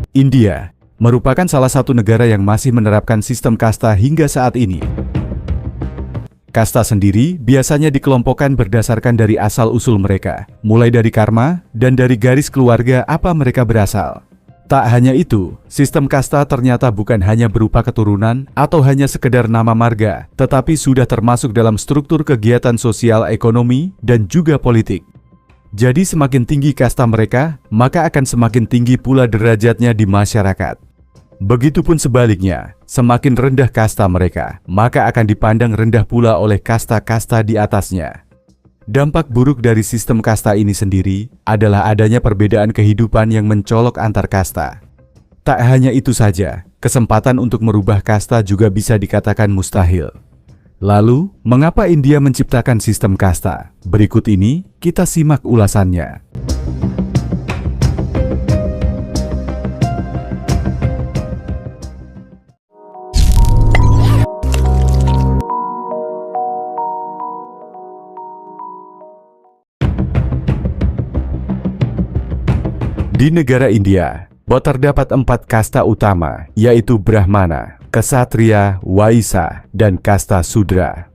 India merupakan salah satu negara yang masih menerapkan sistem kasta hingga saat ini. Kasta sendiri biasanya dikelompokkan berdasarkan dari asal-usul mereka, mulai dari karma dan dari garis keluarga apa mereka berasal. Tak hanya itu, sistem kasta ternyata bukan hanya berupa keturunan atau hanya sekedar nama marga, tetapi sudah termasuk dalam struktur kegiatan sosial, ekonomi, dan juga politik. Jadi semakin tinggi kasta mereka, maka akan semakin tinggi pula derajatnya di masyarakat. Begitupun sebaliknya, semakin rendah kasta mereka, maka akan dipandang rendah pula oleh kasta-kasta di atasnya. Dampak buruk dari sistem kasta ini sendiri adalah adanya perbedaan kehidupan yang mencolok antar kasta. Tak hanya itu saja, kesempatan untuk merubah kasta juga bisa dikatakan mustahil. Lalu, mengapa India menciptakan sistem kasta? Berikut ini, kita simak ulasannya. Di negara India, terdapat 4 kasta utama, yaitu Brahmana, Ksatria, Waisya, dan kasta Sudra.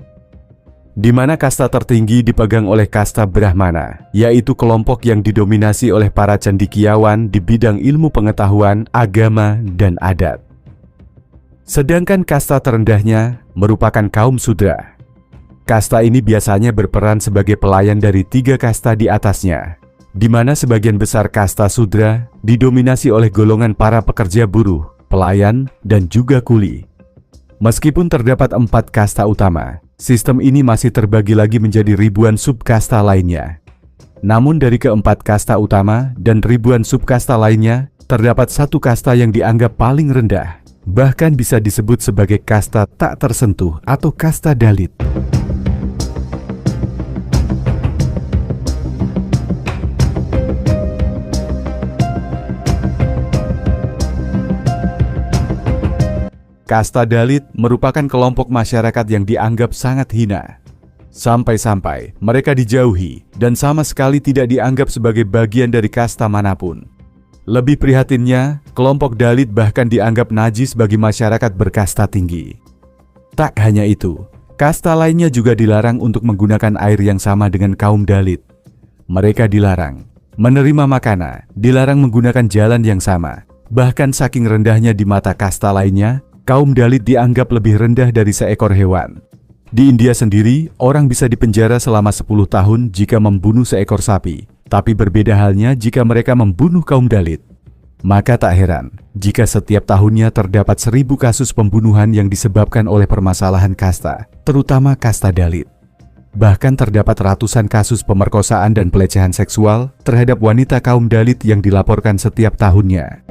Di mana kasta tertinggi dipegang oleh kasta Brahmana, yaitu kelompok yang didominasi oleh para cendekiawan di bidang ilmu pengetahuan, agama, dan adat. Sedangkan kasta terendahnya merupakan kaum Sudra. Kasta ini biasanya berperan sebagai pelayan dari 3 kasta di atasnya, di mana sebagian besar kasta Sudra didominasi oleh golongan para pekerja buruh, pelayan, dan juga kuli. Meskipun terdapat 4 kasta utama, sistem ini masih terbagi lagi menjadi ribuan subkasta lainnya. Namun dari keempat kasta utama dan ribuan subkasta lainnya, terdapat satu kasta yang dianggap paling rendah, bahkan bisa disebut sebagai kasta tak tersentuh atau kasta Dalit. Kasta Dalit merupakan kelompok masyarakat yang dianggap sangat hina. Sampai-sampai mereka dijauhi dan sama sekali tidak dianggap sebagai bagian dari kasta manapun. Lebih prihatinnya, kelompok Dalit bahkan dianggap najis bagi masyarakat berkasta tinggi. Tak hanya itu, kasta lainnya juga dilarang untuk menggunakan air yang sama dengan kaum Dalit. Mereka dilarang menerima makanan, dilarang menggunakan jalan yang sama. Bahkan saking rendahnya di mata kasta lainnya, kaum Dalit dianggap lebih rendah dari seekor hewan. Di India sendiri, orang bisa dipenjara selama 10 tahun jika membunuh seekor sapi. Tapi berbeda halnya jika mereka membunuh kaum Dalit. Maka tak heran jika setiap tahunnya terdapat 1000 kasus pembunuhan yang disebabkan oleh permasalahan kasta, terutama kasta Dalit. Bahkan terdapat ratusan kasus pemerkosaan dan pelecehan seksual terhadap wanita kaum Dalit yang dilaporkan setiap tahunnya.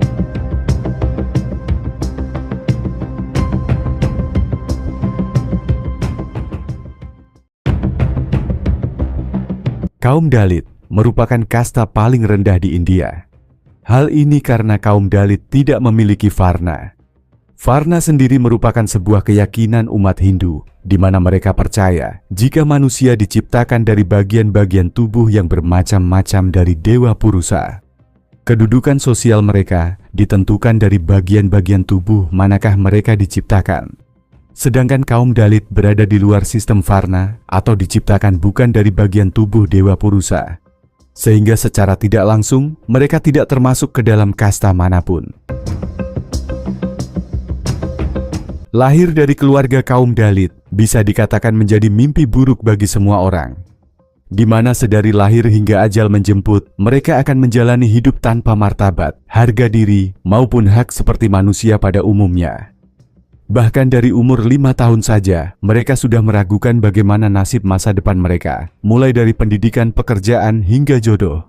Kaum Dalit merupakan kasta paling rendah di India. Hal ini karena kaum Dalit tidak memiliki varna. Varna sendiri merupakan sebuah keyakinan umat Hindu, di mana mereka percaya jika manusia diciptakan dari bagian-bagian tubuh yang bermacam-macam dari Dewa Purusa. Kedudukan sosial mereka ditentukan dari bagian-bagian tubuh manakah mereka diciptakan. Sedangkan kaum Dalit berada di luar sistem varna atau diciptakan bukan dari bagian tubuh Dewa Purusa. Sehingga secara tidak langsung, mereka tidak termasuk ke dalam kasta manapun. Lahir dari keluarga kaum Dalit bisa dikatakan menjadi mimpi buruk bagi semua orang. Di mana sedari lahir hingga ajal menjemput, mereka akan menjalani hidup tanpa martabat, harga diri, maupun hak seperti manusia pada umumnya. Bahkan dari umur 5 tahun saja, mereka sudah meragukan bagaimana nasib masa depan mereka, mulai dari pendidikan, pekerjaan, hingga jodoh.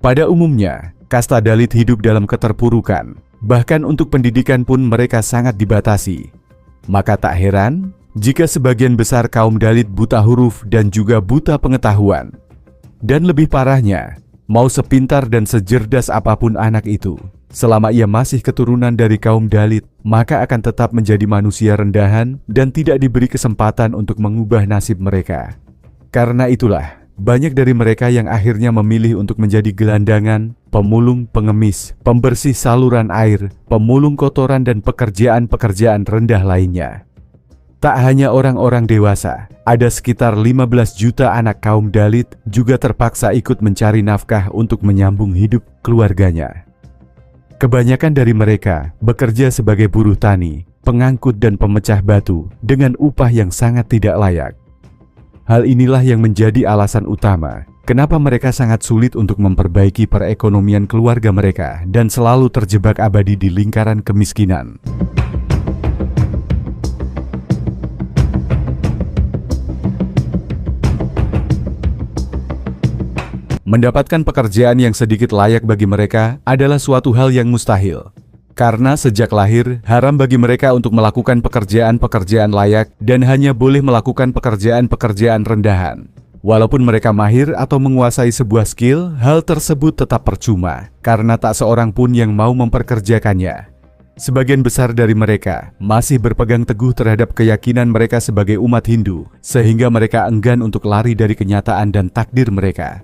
Pada umumnya, kasta Dalit hidup dalam keterpurukan, bahkan untuk pendidikan pun mereka sangat dibatasi. Maka tak heran jika sebagian besar kaum Dalit buta huruf dan juga buta pengetahuan. Dan lebih parahnya, mau sepintar dan secerdas apapun anak itu, selama ia masih keturunan dari kaum Dalit, maka akan tetap menjadi manusia rendahan dan tidak diberi kesempatan untuk mengubah nasib mereka. Karena itulah, banyak dari mereka yang akhirnya memilih untuk menjadi gelandangan, pemulung, pengemis, pembersih saluran air, pemulung kotoran dan pekerjaan-pekerjaan rendah lainnya. Tak hanya orang-orang dewasa, ada sekitar 15 juta anak kaum Dalit juga terpaksa ikut mencari nafkah untuk menyambung hidup keluarganya. Kebanyakan dari mereka bekerja sebagai buruh tani, pengangkut dan pemecah batu dengan upah yang sangat tidak layak. Hal inilah yang menjadi alasan utama kenapa mereka sangat sulit untuk memperbaiki perekonomian keluarga mereka dan selalu terjebak abadi di lingkaran kemiskinan. Mendapatkan pekerjaan yang sedikit layak bagi mereka adalah suatu hal yang mustahil. Karena sejak lahir, haram bagi mereka untuk melakukan pekerjaan-pekerjaan layak dan hanya boleh melakukan pekerjaan-pekerjaan rendahan. Walaupun mereka mahir atau menguasai sebuah skill, hal tersebut tetap percuma, karena tak seorang pun yang mau memperkerjakannya. Sebagian besar dari mereka masih berpegang teguh terhadap keyakinan mereka sebagai umat Hindu, sehingga mereka enggan untuk lari dari kenyataan dan takdir mereka.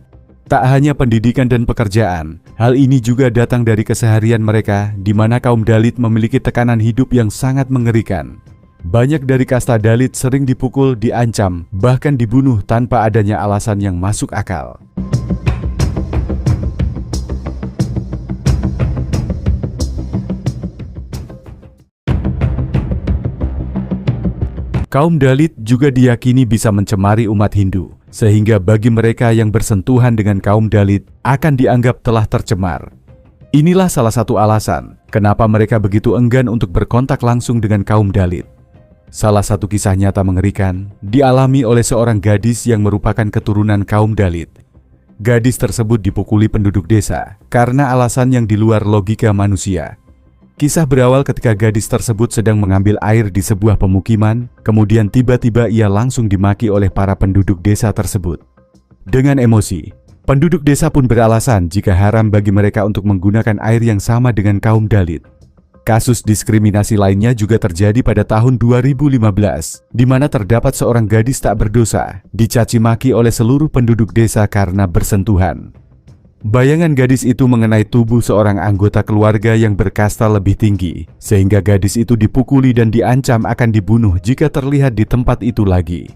Tak hanya pendidikan dan pekerjaan, hal ini juga datang dari keseharian mereka, di mana kaum Dalit memiliki tekanan hidup yang sangat mengerikan. Banyak dari kasta Dalit sering dipukul, diancam, bahkan dibunuh tanpa adanya alasan yang masuk akal. Kaum Dalit juga diyakini bisa mencemari umat Hindu, sehingga bagi mereka yang bersentuhan dengan kaum Dalit akan dianggap telah tercemar. Inilah salah satu alasan kenapa mereka begitu enggan untuk berkontak langsung dengan kaum Dalit. Salah satu kisah nyata mengerikan dialami oleh seorang gadis yang merupakan keturunan kaum Dalit. Gadis tersebut dipukuli penduduk desa karena alasan yang di luar logika manusia. Kisah berawal ketika gadis tersebut sedang mengambil air di sebuah pemukiman, kemudian tiba-tiba ia langsung dimaki oleh para penduduk desa tersebut. Dengan emosi, penduduk desa pun beralasan jika haram bagi mereka untuk menggunakan air yang sama dengan kaum Dalit. Kasus diskriminasi lainnya juga terjadi pada tahun 2015, di mana terdapat seorang gadis tak berdosa dicaci maki oleh seluruh penduduk desa karena bersentuhan. Bayangan gadis itu mengenai tubuh seorang anggota keluarga yang berkasta lebih tinggi, sehingga gadis itu dipukuli dan diancam akan dibunuh jika terlihat di tempat itu lagi.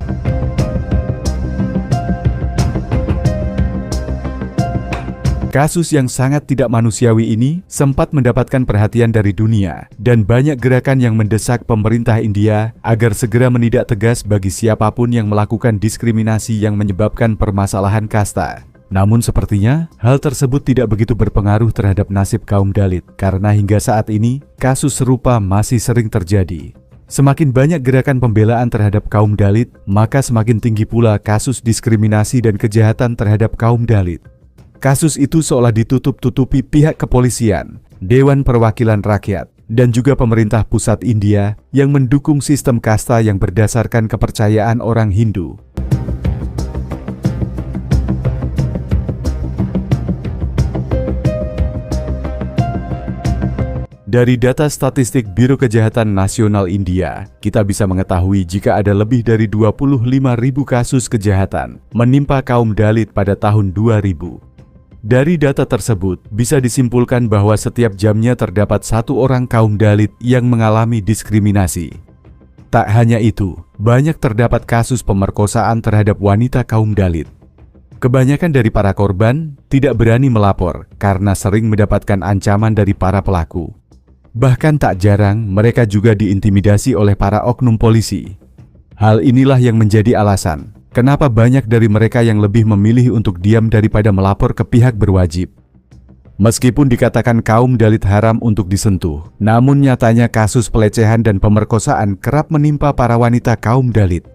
Kasus yang sangat tidak manusiawi ini sempat mendapatkan perhatian dari dunia, dan banyak gerakan yang mendesak pemerintah India agar segera menindak tegas bagi siapapun yang melakukan diskriminasi yang menyebabkan permasalahan kasta. Namun sepertinya hal tersebut tidak begitu berpengaruh terhadap nasib kaum Dalit, karena hingga saat ini kasus serupa masih sering terjadi. Semakin banyak gerakan pembelaan terhadap kaum Dalit, maka semakin tinggi pula kasus diskriminasi dan kejahatan terhadap kaum Dalit. Kasus itu seolah ditutup-tutupi pihak kepolisian, Dewan Perwakilan Rakyat, dan juga pemerintah pusat India yang mendukung sistem kasta yang berdasarkan kepercayaan orang Hindu. Dari data statistik Biro Kejahatan Nasional India, kita bisa mengetahui jika ada lebih dari 25.000 kasus kejahatan menimpa kaum Dalit pada tahun 2000. Dari data tersebut, bisa disimpulkan bahwa setiap jamnya terdapat satu orang kaum Dalit yang mengalami diskriminasi. Tak hanya itu, banyak terdapat kasus pemerkosaan terhadap wanita kaum Dalit. Kebanyakan dari para korban tidak berani melapor karena sering mendapatkan ancaman dari para pelaku. Bahkan tak jarang mereka juga diintimidasi oleh para oknum polisi. Hal inilah yang menjadi alasan kenapa banyak dari mereka yang lebih memilih untuk diam daripada melapor ke pihak berwajib. Meskipun dikatakan kaum Dalit haram untuk disentuh, namun nyatanya kasus pelecehan dan pemerkosaan kerap menimpa para wanita kaum Dalit.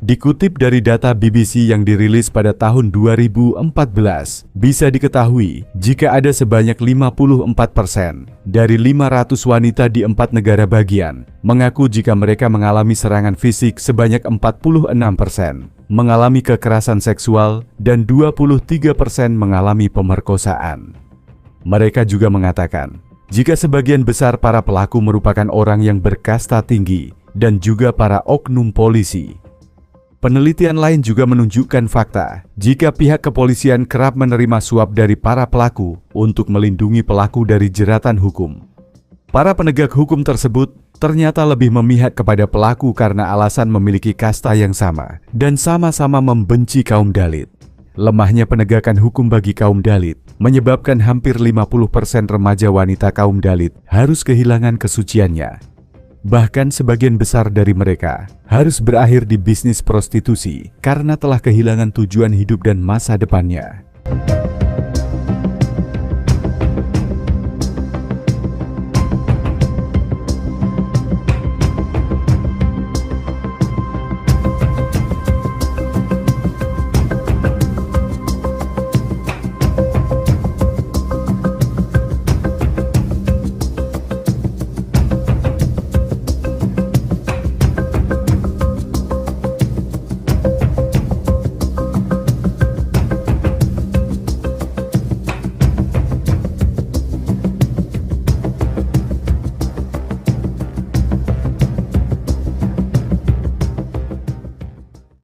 Dikutip dari data BBC yang dirilis pada tahun 2014, bisa diketahui jika ada sebanyak 54% dari 500 wanita di 4 negara bagian mengaku jika mereka mengalami serangan fisik, sebanyak 46% mengalami kekerasan seksual, dan 23% mengalami pemerkosaan. Mereka juga mengatakan, jika sebagian besar para pelaku merupakan orang yang berkasta tinggi dan juga para oknum polisi. Penelitian lain juga menunjukkan fakta jika pihak kepolisian kerap menerima suap dari para pelaku untuk melindungi pelaku dari jeratan hukum. Para penegak hukum tersebut ternyata lebih memihak kepada pelaku karena alasan memiliki kasta yang sama dan sama-sama membenci kaum Dalit. Lemahnya penegakan hukum bagi kaum Dalit menyebabkan hampir 50% remaja wanita kaum Dalit harus kehilangan kesuciannya. Bahkan sebagian besar dari mereka harus berakhir di bisnis prostitusi karena telah kehilangan tujuan hidup dan masa depannya.